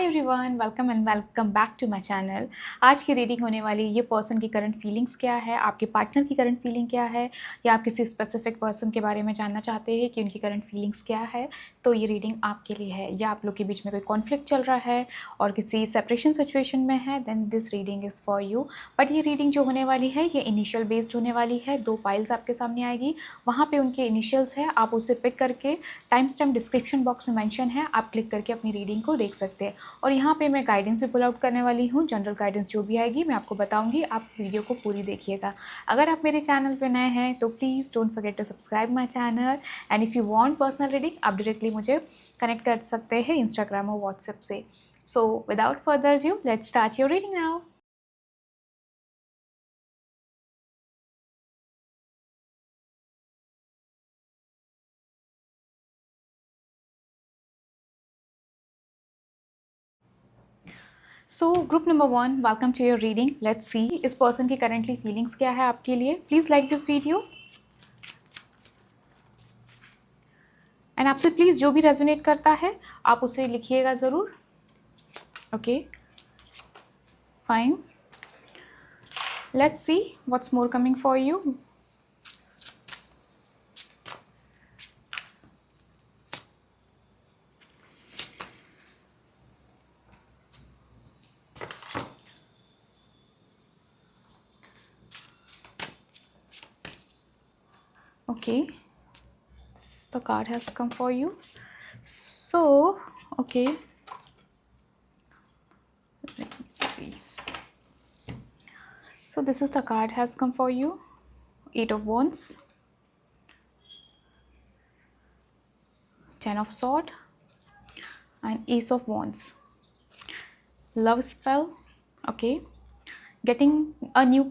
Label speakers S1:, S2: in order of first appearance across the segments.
S1: Hi everyone, welcome and welcome back to my channel. आज की reading होने वाली ये पर्सन की करंट फीलिंग्स क्या है, आपके पार्टनर की करंट फीलिंग क्या है, या आप किसी स्पेसिफिक पर्सन के बारे में जानना चाहते हैं कि उनकी करंट फीलिंग्स क्या है, तो ये रीडिंग आपके लिए है। या आप लोग के बीच में कोई कॉन्फ्लिक्ट चल रहा है और किसी सेपरेशन सिचुएशन में है, then this reading is for you. But ये रीडिंग जो होने वाली है ये इनिशियल बेस्ड होने वाली है। 2 पाइल्स आपके सामने आएगी, वहाँ पे उनके इनिशियल्स है, आप उसे पिक करके टाइम स्टैम्प डिस्क्रिप्शन बॉक्स में मेंशन है, आप क्लिक करके अपनी रीडिंग को देख सकते हैं। और यहाँ पे मैं गाइडेंस भी पुल आउट करने वाली हूँ। जनरल गाइडेंस जो भी आएगी मैं आपको बताऊँगी, आप वीडियो को पूरी देखिएगा। अगर आप मेरे चैनल पे नए हैं तो please don't forget to subscribe my channel, and if you want personal reading आप डायरेक्टली मुझे कनेक्ट कर सकते हैं इंस्टाग्राम और व्हाट्सएप से। So without further due let's start your reading now. So group number 1, welcome to your reading. Let's see इस person की currently feelings क्या है आपके लिए। Please like this video and आपसे प्लीज़ जो भी रेजोनेट करता है आप उसे लिखिएगा ज़रूर। Okay, fine. Let's see what's more coming for you. Okay, the card has come for you. So, okay, let me see. So this is the card has come for you. 8 of Wands, 10 of Swords, and Ace of Wands. Love spell. Okay, getting a new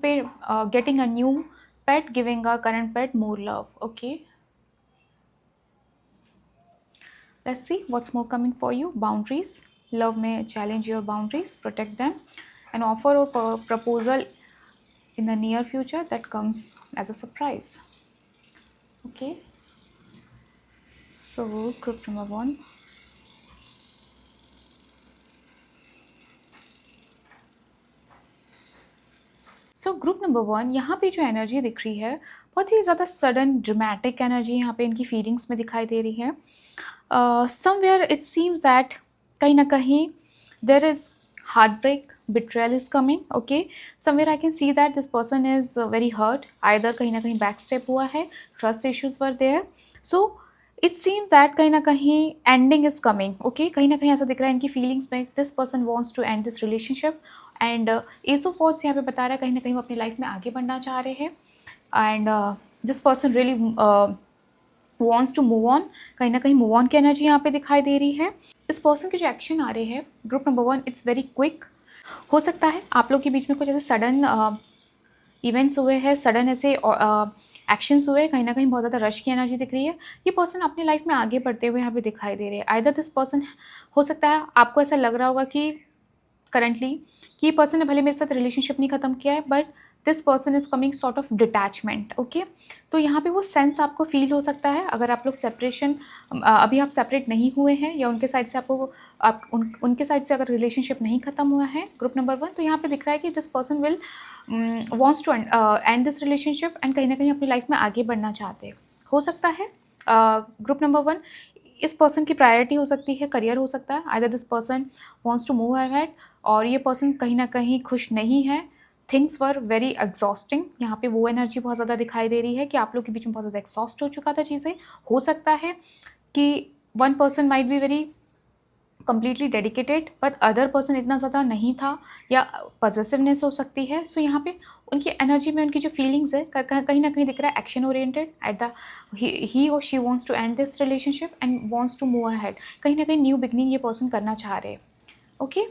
S1: pet, giving a current pet more love. Okay, let's see what's more coming for you. Boundaries. Love may challenge your boundaries, protect them. An offer or proposal in the near future that comes as a surprise. Okay, so group number 1. So group number 1, यहाँ पे जो energy दिख रही है बहुत ही ज़्यादा sudden dramatic energy यहाँ पे इनकी फीलिंग्स में दिखाई दे रही है। समवेयर इट सीम्स दैट कहीं ना कहीं there is heartbreak, betrayal is coming. Okay, somewhere I can see that this person is very hurt, either कहीं ना कहीं बैक स्टेप हुआ है, trust issues were there, so it seems that कहीं ना कहीं एंडिंग इज कमिंग. ओके, कहीं ना कहीं ऐसा दिख रहा है इनकी फीलिंग्स में, this person wants to end this relationship, and ace of wands यहाँ पे बता रहा है कहीं ना कहीं वो अपनी लाइफ में आगे बढ़ना चाह रहे हैं, and this person really wants to move on. कहीं ना कहीं मूव ऑन की एनर्जी यहाँ पे दिखाई दे रही है. इस पर्सन के जो एक्शन आ रहे हैं group number 1, it's very quick. हो सकता है आप लोग के बीच में कुछ ऐसे सडन इवेंट्स हुए हैं, सडन ऐसे एक्शंस हुए, कहीं ना कहीं बहुत ज़्यादा रश की एनर्जी दिख रही है. ये पर्सन अपनी लाइफ में आगे बढ़ते हुए यहाँ पे दिखाई दे रहे हैं. आइदर दिस पर्सन, हो सकता है आपको ऐसा लग रहा होगा कि करंटली कि ये पर्सन ने भले मेरे साथ रिलेशनशिप नहीं ख़त्म किया है, but this person is coming sort of detachment. Okay, तो यहाँ पे वो सेंस आपको फील हो सकता है. अगर आप लोग सेपरेशन, अभी आप सेपरेट नहीं हुए हैं, या उनके साइड से आपको उनके साइड से अगर रिलेशनशिप नहीं ख़त्म हुआ है ग्रुप नंबर 1, तो यहाँ पे दिख रहा है कि this person will wants to end this relationship, and कहीं ना कहीं अपनी लाइफ में आगे बढ़ना चाहते हैं. हो सकता है ग्रुप नंबर 1 इस पर्सन की प्रायोरिटी हो सकती है, करियर हो सकता है. Either this person wants to move ahead, और ये पर्सन कहीं ना कहीं खुश नहीं है. Things were very exhausting. यहाँ पे वो एनर्जी बहुत ज़्यादा दिखाई दे रही है कि आप लोग के बीच में बहुत ज़्यादा एग्जॉस्ट हो चुका था चीज़ें. हो सकता है कि one person might be very completely dedicated, but other person इतना ज़्यादा नहीं था, या पॉजिटिवनेस हो सकती है. सो यहाँ पे उनकी एनर्जी में उनकी जो फीलिंग्स है कहीं ना कहीं दिख रहा है action oriented. At the he और she wants to end this relationship and wants to move ahead. कहीं ना कहीं न्यू बिगनिंग ये पर्सन करना चाह रहे हैं. Okay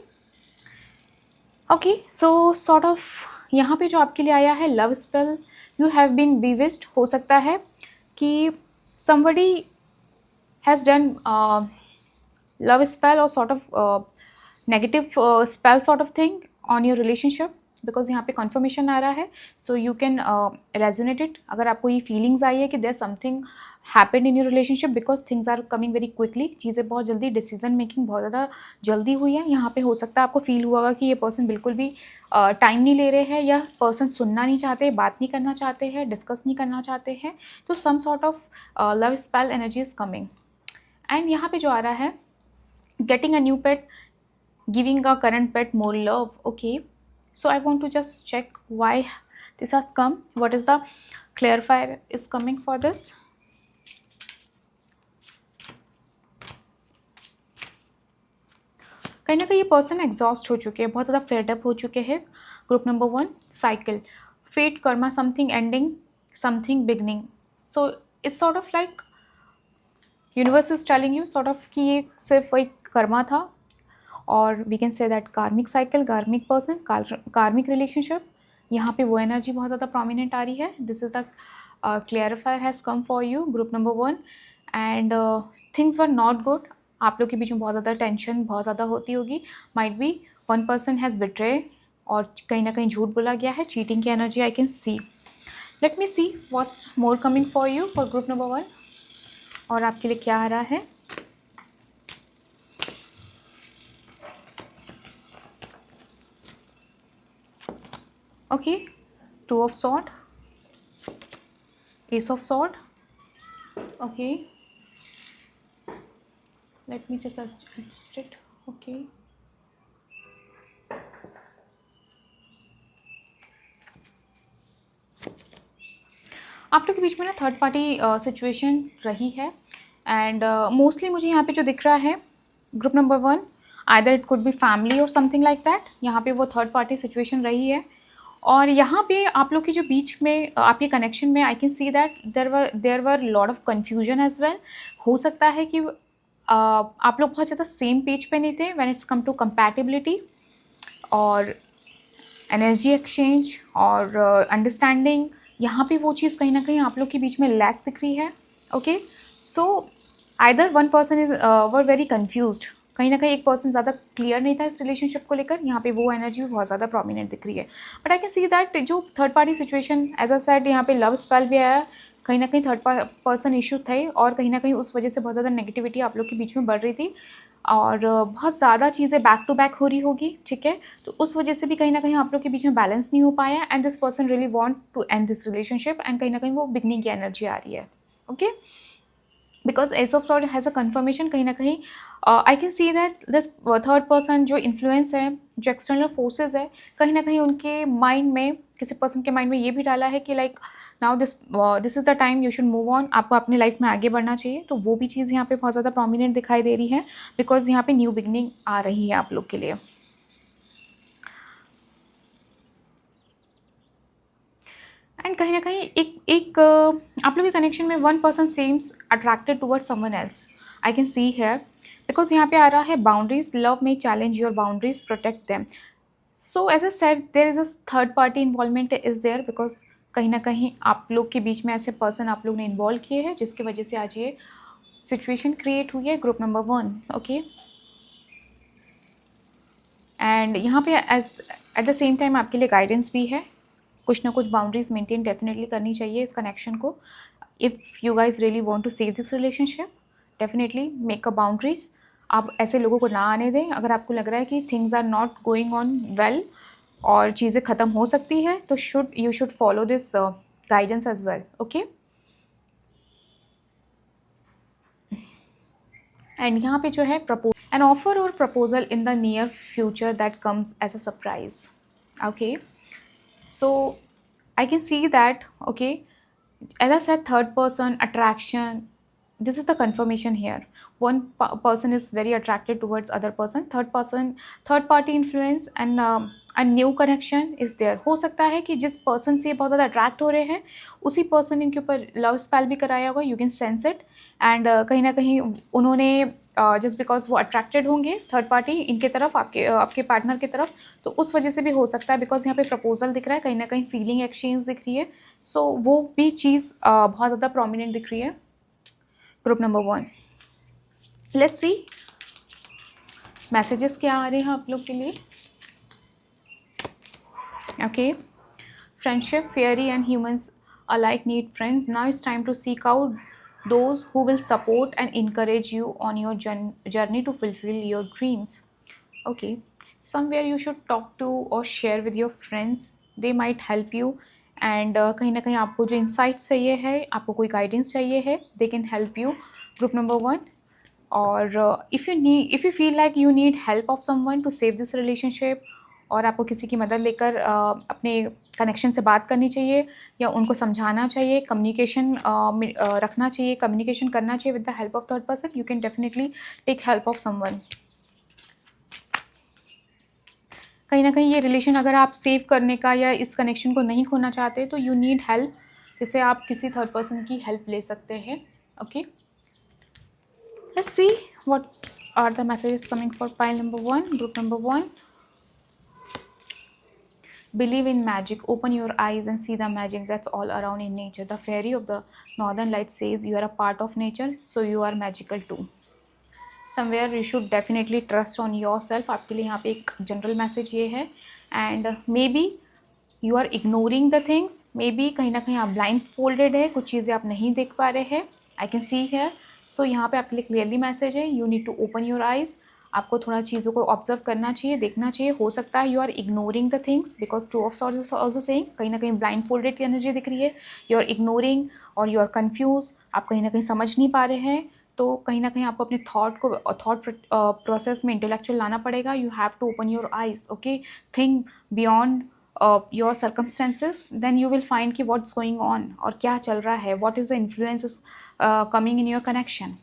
S1: okay, so sort of यहाँ पे जो आपके लिए आया है love spell, you have been bewitched. हो सकता है कि somebody has done love spell or sort of negative spell sort of thing on your relationship, because यहाँ पे कन्फर्मेशन आ रहा है. So you can resonate it. अगर आपको ये फीलिंग्स आई है कि there something happened in your relationship because things are coming very quickly. चीज़ें बहुत जल्दी, डिसीजन मेकिंग बहुत ज़्यादा जल्दी हुई है। यहाँ पे हो सकता है आपको फील हुआ होगा कि ये पर्सन बिल्कुल भी टाइम नहीं ले रहे हैं, या पर्सन सुनना नहीं चाहते, बात नहीं करना चाहते हैं, डिस्कस नहीं करना चाहते हैं। तो some sort of love spell energy is coming. And यहाँ पे जो आ रहा है, getting a new pet, giving a current pet more love. Okay, so I want to just check why this has come. What is the clarifier is coming for this? कहीं ना कहीं ये person exhaust हो चुके हैं, बहुत ज़्यादा fed up हो चुके हैं। Group number 1, cycle, fate, karma, something ending, something beginning. So it's sort of like universe is telling you sort of कि ये सिर्फ एक कर्मा था, और we can say that karmic cycle, karmic person, karmic relationship. यहाँ पे वो energy बहुत ज़्यादा प्रोमिनेंट आ रही है। This is the clarifier has come for you group number 1। And things were not good. आप लोग के बीच में बहुत ज़्यादा टेंशन बहुत ज़्यादा होती होगी। Might be one person has betray, और कहीं ना कहीं झूठ बोला गया है। चीटिंग की energy I can C. Late me see what more coming for you for group number 1, और आपके लिए क्या आ रहा है। Okay, 2 of sword, Ace of sword. Okay, let me just adjust it. Okay, आप लोग के बीच में ना थर्ड पार्टी सिचुएशन रही है। एंड मोस्टली मुझे यहाँ पे जो दिख रहा है group number 1, either it could be family और समथिंग लाइक दैट। यहाँ पे वो थर्ड पार्टी सिचुएशन रही है। और यहाँ पे आप लोग के जो बीच में आपके कनेक्शन में I can see that there were lot of confusion as well. हो सकता है कि आप लोग बहुत ज़्यादा सेम पेज पे नहीं थे when it's come to compatibility और एनर्जी एक्सचेंज और अंडरस्टैंडिंग। यहाँ पे वो चीज़ कहीं ना कहीं आप लोग के बीच में लैक दिख रही है। Okay, so either one person is were very confused. कहीं ना कहीं एक पर्सन ज़्यादा क्लियर नहीं था इस रिलेशनशिप को लेकर। यहाँ पे वो एनर्जी भी बहुत ज़्यादा प्रोमिनेंट दिख रही है। But I can see that जो थर्ड पार्टी सिचुएशन एज अ सेड, यहाँ पे लव स्पेल भी आया, कहीं ना कहीं थर्ड पर्सन इशू थे, और कहीं ना कहीं उस वजह से बहुत ज़्यादा नेगेटिविटी आप लोग के बीच में बढ़ रही थी, और बहुत ज़्यादा चीज़ें बैक टू बैक हो रही होगी। ठीक है, तो उस वजह से भी कहीं ना कहीं आप लोग के बीच में बैलेंस नहीं हो पाया। And this person really want to end this relationship, and कहीं ना कहीं वो बिगनिंग की एनर्जी आ रही है। Okay, because S of sort has a conformation. कहीं ना कहीं आई can see that this third person जो इन्फ्लुएंस है, जो एक्सटर्नल फोर्सेज है, कहीं ना कहीं उनके माइंड में, किसी पर्सन के माइंड में ये भी डाला है कि like now this is the time you should move on, आपको अपनी लाइफ में आगे बढ़ना चाहिए। तो वो भी चीज़ यहाँ पे बहुत ज़्यादा प्रोमिनेंट दिखाई दे रही है, बिकॉज यहाँ पे न्यू बिगनिंग आ रही है आप लोग के लिए। एंड कहीं ना कहीं एक आप लोग के कनेक्शन में one person seems attracted toward someone else, I can see है। बिकॉज यहाँ पे आ रहा है बाउंड्रीज, लव में challenge your boundaries, protect them. So as a said there is a third party involvement is there, because कहीं ना कहीं आप लोग के बीच में ऐसे पर्सन आप लोग ने इन्वॉल्व किए हैं, जिसकी वजह से आज ये सिचुएशन क्रिएट हुई है ग्रुप नंबर 1। ओके, एंड यहाँ पे as at the same time आपके लिए गाइडेंस भी है। कुछ ना कुछ बाउंड्रीज मेंटेन डेफिनेटली करनी चाहिए इस कनेक्शन को। If you guys really want to save this relationship, definitely make a boundaries. आप ऐसे लोगों को ना आने दें। अगर आपको लग रहा है कि things are not going on well और चीज़ें ख़त्म हो सकती है, तो you should follow this guidance as well. Okay, and यहाँ पे जो है एन ऑफर और proposal in the near future that comes as a surprise. Okay, so I can see that, okay, as I said, third person attraction, this is the confirmation here. One person is very attracted towards other person, third party influence, and a new connection is there. हो सकता है कि जिस person से बहुत ज़्यादा attract हो रहे हैं, उसी person इनके ऊपर love spell भी कराया होगा, you can sense it। And कहीं ना कहीं उन्होंने जस्ट बिकॉज वो अट्रैक्टेड होंगे थर्ड पार्टी इनके तरफ, आपके पार्टनर की तरफ, तो उस वजह से भी हो सकता है। बिकॉज यहाँ पे प्रपोजल दिख रहा है, कहीं ना कहीं फीलिंग एक्सचेंज दिख रही है। सो वो भी चीज़ बहुत ज़्यादा प्रोमिनेंट दिख रही है group number 1। Let's see messages क्या आ रहे हैं आप लोग के लिए। Okay, friendship, fairy and humans alike need friends. Now it's time to seek out those who will support and encourage you on your journey to fulfill your dreams. Okay, somewhere you should talk to or share with your friends, they might help you. And कहीं ना कहीं आपको जो insights चाहिए है, आपको कोई guidance चाहिए है, they can help you, group number 1. और if you feel like you need help of someone to save this relationship, और आपको किसी की मदद लेकर अपने कनेक्शन से बात करनी चाहिए या उनको समझाना चाहिए, कम्युनिकेशन रखना चाहिए, कम्युनिकेशन करना चाहिए with the help of third person, you can definitely take help of someone. कहीं ना कहीं ये रिलेशन अगर आप सेव करने का या इस कनेक्शन को नहीं खोना चाहते तो यू नीड हेल्प, जिससे आप किसी थर्ड पर्सन की हेल्प ले सकते हैं. Okay, let's see what are the messages coming for pile number 1, group number 1. Believe in magic, open your eyes and see the magic that's all around in nature. The fairy of the northern light says you are a part of nature, so you are magical too. Somewhere you should definitely trust on yourself. आपके लिए यहाँ पे एक general message ये है. And maybe you are ignoring the things, maybe कहीं ना कहीं आप ब्लाइंड फोल्डेड है, कुछ चीज़ें आप नहीं देख पा रहे हैं. आई कैन सी हेयर. सो यहाँ पे आपके लिए क्लियरली मैसेज है, you need to open your eyes. आपको थोड़ा चीज़ों को ऑब्जर्व करना चाहिए, देखना चाहिए. हो सकता है you are ignoring the things because two of swords is also saying, कहीं ना कहीं ब्लाइंड फोल्डेड की एनर्जी दिख रही है. यू आर इग्नोरिंग और यू आर कन्फ्यूज, आप कहीं ना कहीं समझ नहीं पा रहे हैं. तो कहीं ना कहीं आपको अपने थॉट प्रोसेस में इंटेलेक्चुअल लाना पड़ेगा. You have to open your eyes. Okay, think beyond your circumstances, then you will find कि व्हाट्स गोइंग ऑन, और क्या चल रहा है, what is the influences coming in your connection.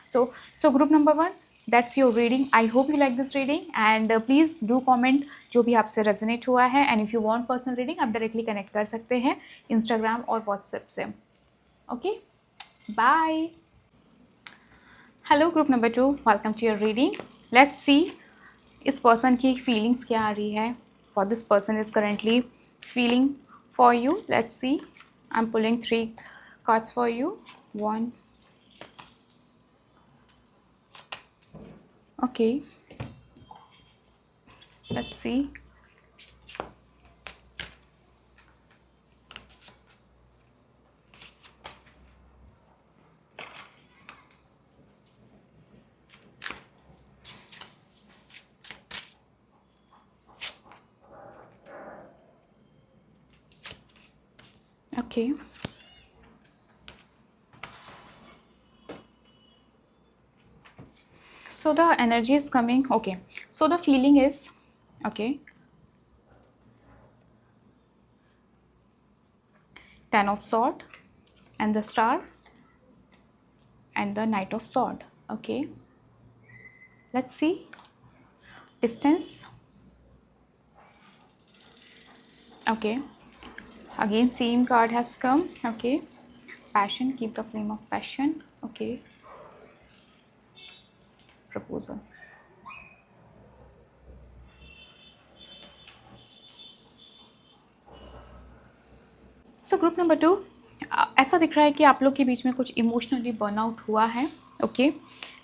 S1: So group number 1, that's your reading. I hope you like this reading and please do comment जो भी आपसे resonate हुआ है. And if you want personal reading आप directly connect कर सकते हैं Instagram और व्हाट्सएप से. Okay, bye. Hello group number 2, welcome to your reading. Let's see इस पर्सन की फीलिंग्स क्या आ रही है, what this person is currently feeling for you. Let's see. I am pulling 3 cards for you. 1. Okay, let's see. Okay. So the energy is coming. Okay. So the feeling is, okay, 10 of sword and the star and the knight of sword. Okay. Let's see. Distance. Okay. Again same card has come. Okay, passion, keep the flame of passion. Okay, proposal. So group number 2, ऐसा दिख रहा है कि आप लोग के बीच में कुछ इमोशनली बर्नआउट हुआ है. ओके,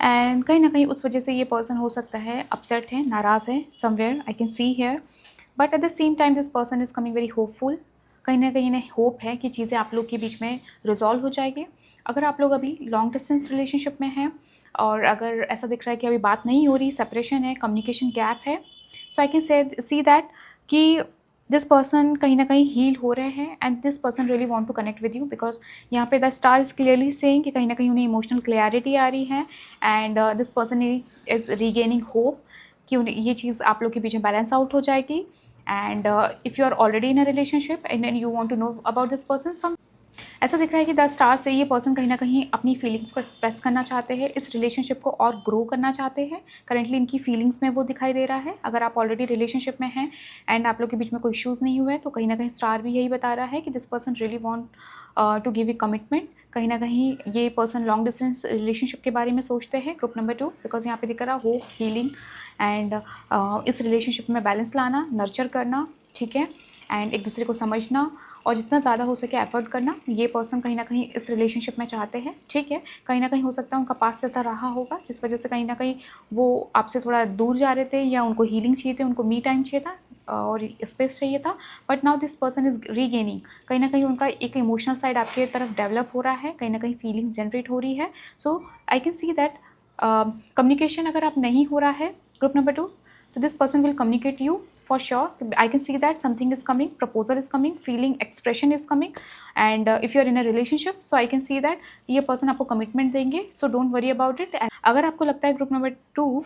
S1: एंड कहीं ना कहीं उस वजह से ये पर्सन हो सकता है अपसेट है, नाराज़ है. Somewhere I can see here, but at the same time this person is coming very hopeful. कहीं ना कहीं इन्हें होप है कि चीज़ें आप लोग के बीच में रिजॉल्व हो जाएगी. अगर आप लोग अभी लॉन्ग डिस्टेंस रिलेशनशिप में हैं और अगर ऐसा दिख रहा है कि अभी बात नहीं हो रही, सेपरेशन है, कम्युनिकेशन गैप है, so I can see that कि दिस पर्सन कहीं ना कहीं हील हो रहे हैं and this person really want to connect with you, because यहाँ पे the star is clearly saying कि कहीं ना कहीं उन्हें इमोशनल क्लैरिटी आ रही है and this person is regaining hope कि उन्हें ये चीज़ आप लोग के बीच में बैलेंस आउट हो जाएगी. And if you are already in a relationship and then you want to know about this person, some ऐसा दिख रहा है कि द स्टार से ये पर्सन कहीं ना कहीं अपनी फीलिंग्स को एक्सप्रेस करना चाहते हैं, इस रिलेशनशिप को और ग्रो करना चाहते हैं. करेंटली इनकी फीलिंग्स में वो दिखाई दे रहा है. अगर आप ऑलरेडी रिलेशनशिप में हैं एंड आप लोग के बीच में कोई इश्यूज़ नहीं हुए तो कहीं ना कहीं स्टार भी यही बता रहा है कि this person really want to give a commitment. कहीं ना कहीं ये पर्सन लॉन्ग डिस्टेंस रिलेशनशिप के बारे में सोचते हैं, ग्रुप नंबर 2, बिकॉज यहाँ पे दिख रहा होप, हीलिंग एंड इस रिलेशनशिप में बैलेंस लाना, नर्चर करना, ठीक है, एंड एक दूसरे को समझना और जितना ज़्यादा हो सके एफर्ट करना. ये पर्सन कहीं ना कहीं इस रिलेशनशिप में चाहते हैं, ठीक है. कहीं ना कहीं हो सकता है उनका पास्ट ऐसा रहा होगा जिस वजह से कहीं ना कहीं वो आपसे थोड़ा दूर जा रहे थे या उनको हीलिंग चाहिए थी, उनको मी टाइम चाहिए था. और स्पेस चाहिए था, but now this person is regaining. कहीं ना कहीं उनका एक इमोशनल साइड आपके तरफ डेवलप हो रहा है, कहीं ना कहीं फीलिंग्स जनरेट हो रही है। So I can see that communication अगर आप नहीं हो रहा है ग्रुप नंबर 2, तो this person will communicate you for sure. I can see that something is coming, proposal is coming, feeling expression is coming, and if you are in a relationship, so I can see that ये person आपको commitment देंगे, so don't worry about it. अगर आपको लगता है group number 2,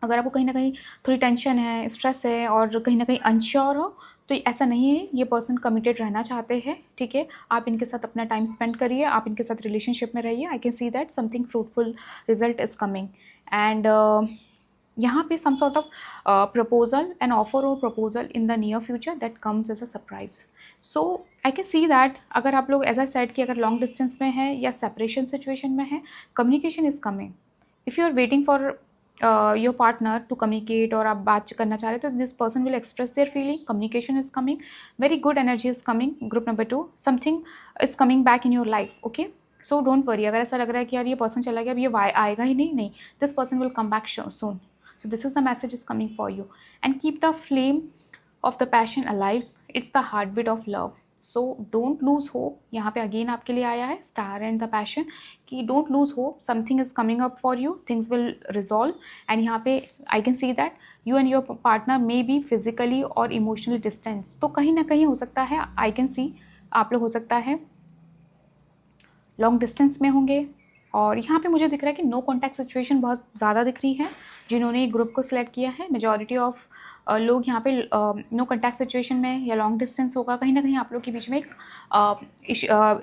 S1: अगर आपको कहीं ना कहीं थोड़ी टेंशन है, स्ट्रेस है और कहीं ना कहीं अनश्योर हो, तो ऐसा नहीं है, ये पर्सन कमिटेड रहना चाहते हैं, ठीक है। आप इनके साथ अपना टाइम स्पेंड करिए, आप इनके साथ रिलेशनशिप में रहिए। I can see that something fruitful result is coming, and यहाँ पे some sort of proposal and offer और proposal in the near future that comes as a surprise. So I can see that अगर आप लोग as I said कि अगर long distance में है या सेपरेशन सिचुएशन में है, communication is coming. If you are waiting for your partner to communicate और आप बात करना चाह रहे हो, तो this person will express their feeling, communication is coming, very good energy is coming group number 2, something is coming back in your life, okay. So don't worry, अगर ऐसा लग रहा है कि यार ये पर्सन चला गया, अब ये आएगा ही नहीं, this person will come back soon. So this is the message is coming for you, and keep the flame of the passion alive. It's the heartbeat of love. So don't lose hope. यहाँ पे again आपके लिए आया है star and the passion कि don't lose hope. Something is coming up for you. Things will resolve. And यहाँ पे I can see that you and your partner may be physically or emotionally distant. तो कहीं ना कहीं हो सकता है, I can see आप लोग हो सकता है लॉन्ग डिस्टेंस में होंगे। और यहाँ पे मुझे दिख रहा है कि नो कॉन्टैक्ट सिचुएशन बहुत ज़्यादा दिख रही है जिन्होंने ग्रुप को सिलेक्ट किया है। मेजॉरिटी ऑफ लोग यहाँ पे नो कॉन्टैक्ट सिचुएशन में या लॉन्ग डिस्टेंस होगा, कहीं ना कहीं आप लोग के बीच में एक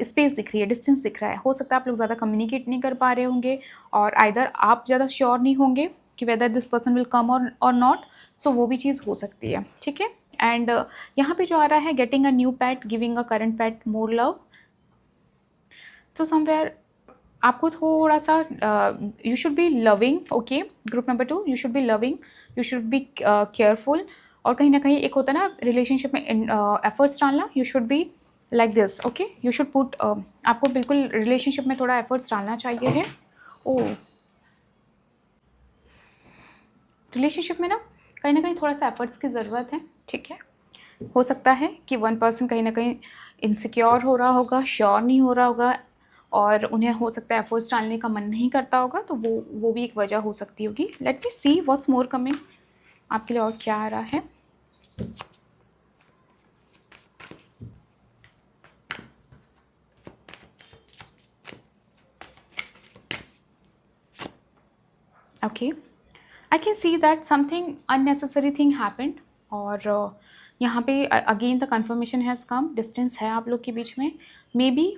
S1: स्पेस दिख रही है, डिस्टेंस दिख रहा है। हो सकता है आप लोग ज़्यादा कम्युनिकेट नहीं कर पा रहे होंगे, और आइदर आप ज़्यादा श्योर नहीं होंगे कि वेदर दिस पर्सन विल कम और नॉट, सो वो भी चीज़ हो सकती है, ठीक है। एंड यहाँ पे जो आ रहा है getting a new pet, giving a current pet more love, तो समवेयर आपको थोड़ा सा you should be loving, okay group number 2, you should be loving, you should be careful. और कहीं ना कहीं एक होता है ना रिलेशनशिप में एफर्ट्स डालना, you should be like this, okay. You should put, आपको बिल्कुल रिलेशनशिप में थोड़ा एफर्ट्स डालना चाहिए है। ओ रिलेशनशिप में ना कहीं थोड़ा सा एफर्ट्स की ज़रूरत है, ठीक है। हो सकता है कि वन पर्सन कहीं ना कहीं इनसिक्योर हो रहा होगा, श्योर नहीं हो रहा होगा, और उन्हें हो सकता है एफर्ट्स डालने का मन नहीं करता होगा, तो वो भी एक वजह हो सकती होगी। Let me see what's more coming, आपके लिए और क्या आ रहा है। Okay, I can see that something unnecessary thing happened, और यहाँ पे again the confirmation has come, distance है आप लोग के बीच में, maybe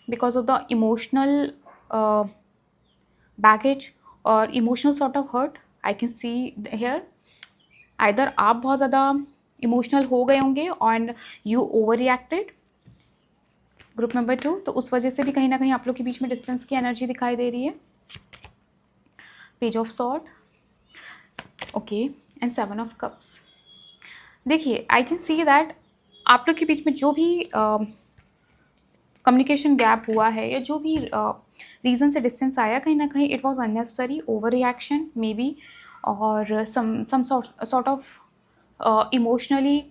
S1: because of the emotional baggage और emotional sort of hurt. I can see here either आप बहुत ज़्यादा इमोशनल हो गए होंगे and you over reacted group number 2, तो उस वजह से भी कहीं ना कहीं आप लोग के बीच में डिस्टेंस की एनर्जी दिखाई दे रही है। Page of sword, okay, and 7 of cups. देखिए आई कैन सी दैट आप लोग के बीच में जो भी कम्युनिकेशन गैप हुआ है या जो भी रीज़न से डिस्टेंस आया, कहीं ना कहीं it was unnecessary over reaction may be, और सम सॉर्ट ऑफ इमोशनली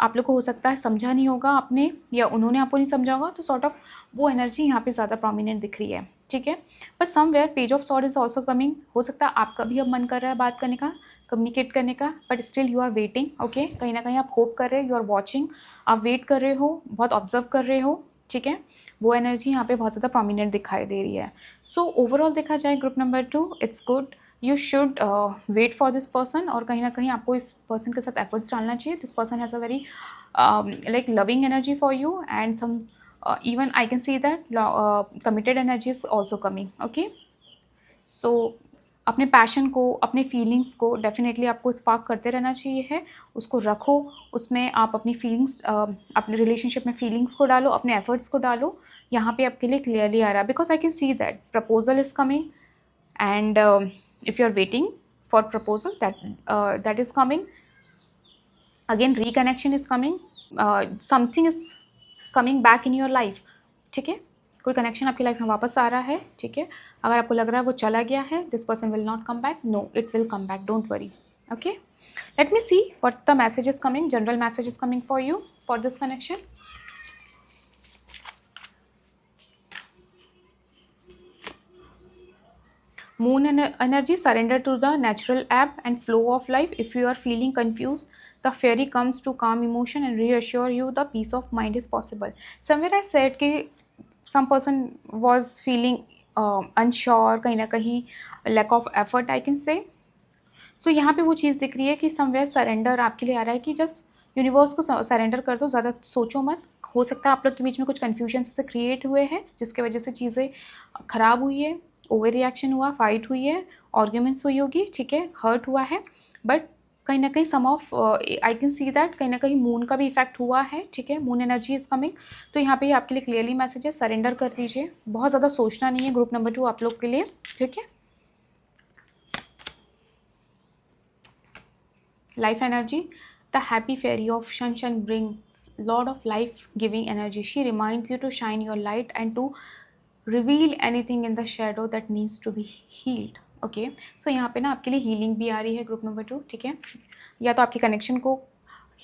S1: आप लोग को हो सकता है समझा नहीं होगा आपने, या उन्होंने आपको नहीं समझा होगा, तो सॉर्ट ऑफ वो एनर्जी यहाँ पे ज़्यादा प्रोमिनेंट दिख रही है, ठीक है। But somewhere page of sword is also coming. हो सकता है आपका भी अब मन कर रहा है बात करने का, कम्युनिकेट करने का, but still you are waiting, okay. कहीं ना कहीं आप होप कर रहे हो, यू आर वॉचिंग, आप वेट कर रहे हो, बहुत ऑब्जर्व कर रहे हो, ठीक है। वो एनर्जी यहाँ पे बहुत ज़्यादा प्रोमिनेंट दिखाई दे रही है। सो ओवरऑल देखा जाए group number 2, it's good, you should wait for this person, और कहीं ना कहीं आपको इस पर्सन के साथ एफर्ट्स डालना चाहिए। This person has a very like loving energy for you, and some even I can see that committed energy is also coming, okay। so अपने पैशन को, अपने फीलिंग्स को डेफिनेटली आपको स्पार्क करते रहना चाहिए है, उसको रखो, उसमें आप अपनी फीलिंग्स, अपने रिलेशनशिप में फीलिंग्स को डालो, अपने एफर्ट्स को डालो। यहाँ पे आपके लिए क्लियरली आ रहा है, because I can see that proposal is coming, and if you are waiting for proposal that is coming, again reconnection is coming, something is coming back in your life, ठीक है। कोई कनेक्शन आपकी life में वापस आ रहा है, ठीक है। अगर आपको लग रहा है वो चला गया है, this person will not come back, no it will come back, don't worry, okay. Let me see what the message is coming, general message is coming for you for this connection. Moon energy, surrender to the natural ebb and flow of life. If you are feeling confused, the fairy comes to calm emotion and reassure you the peace of mind is possible. Somewhere I said कि some person was feeling unsure, कहीं ना कहीं lack of effort I can say. So यहाँ पे वो चीज़ दिख रही है कि समवेयर सरेंडर आपके लिए आ रहा है कि जस्ट यूनिवर्स को सरेंडर कर दो, ज़्यादा सोचो मत. हो सकता है आप लोग के बीच में कुछ कन्फ्यूजन से क्रिएट हुए हैं जिसकी वजह से चीज़ें ख़राब हुई है, ओवर रिएक्शन हुआ, फाइट हुई है, आर्ग्यूमेंट्स हुई होगी, ठीक है, हर्ट हुआ है. बट कहीं ना कहीं some of I can see that कहीं ना कहीं मून का भी इफेक्ट हुआ है, ठीक है, मून एनर्जी इज कमिंग. तो यहाँ पे आपके लिए क्लियरली मैसेज है, सरेंडर कर दीजिए, बहुत ज़्यादा सोचना नहीं है ग्रुप नंबर 2 आप लोग के लिए, ठीक है. Life energy, the happy fairy of Shanshan brings lot of life giving energy. She reminds you to shine your light and to reveal anything in the shadow that needs to be healed. ओके, so यहाँ पे ना आपके लिए healing भी आ रही है group number 2, ठीक है. या तो आपके कनेक्शन को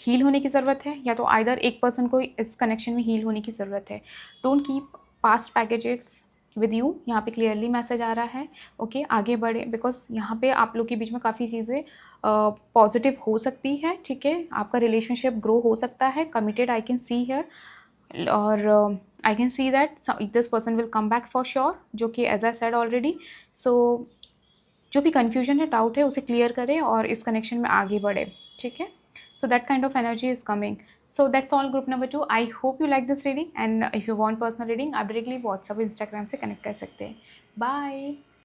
S1: हील होने की ज़रूरत है या तो आइदर एक पर्सन को इस कनेक्शन में हील होने की ज़रूरत है. Don't keep past packages with you, यहाँ पे क्लियरली मैसेज आ रहा है. ओके, आगे बढ़े बिकॉज यहाँ पे आप लोग के बीच में काफ़ी चीज़ें पॉजिटिव हो सकती है, ठीक है. आपका रिलेशनशिप ग्रो हो सकता है, committed I can see here, और I can see that this person will come back for sure, जो कि as I said already. So जो भी कन्फ्यूजन है, डाउट है, उसे क्लियर करें और इस कनेक्शन में आगे बढ़े, ठीक है. So that kind of energy is coming. So that's all group number 2. I hope you like this reading and if you want personal reading आप डायरेक्टली व्हाट्सएप इंस्टाग्राम से कनेक्ट कर सकते हैं. बाय.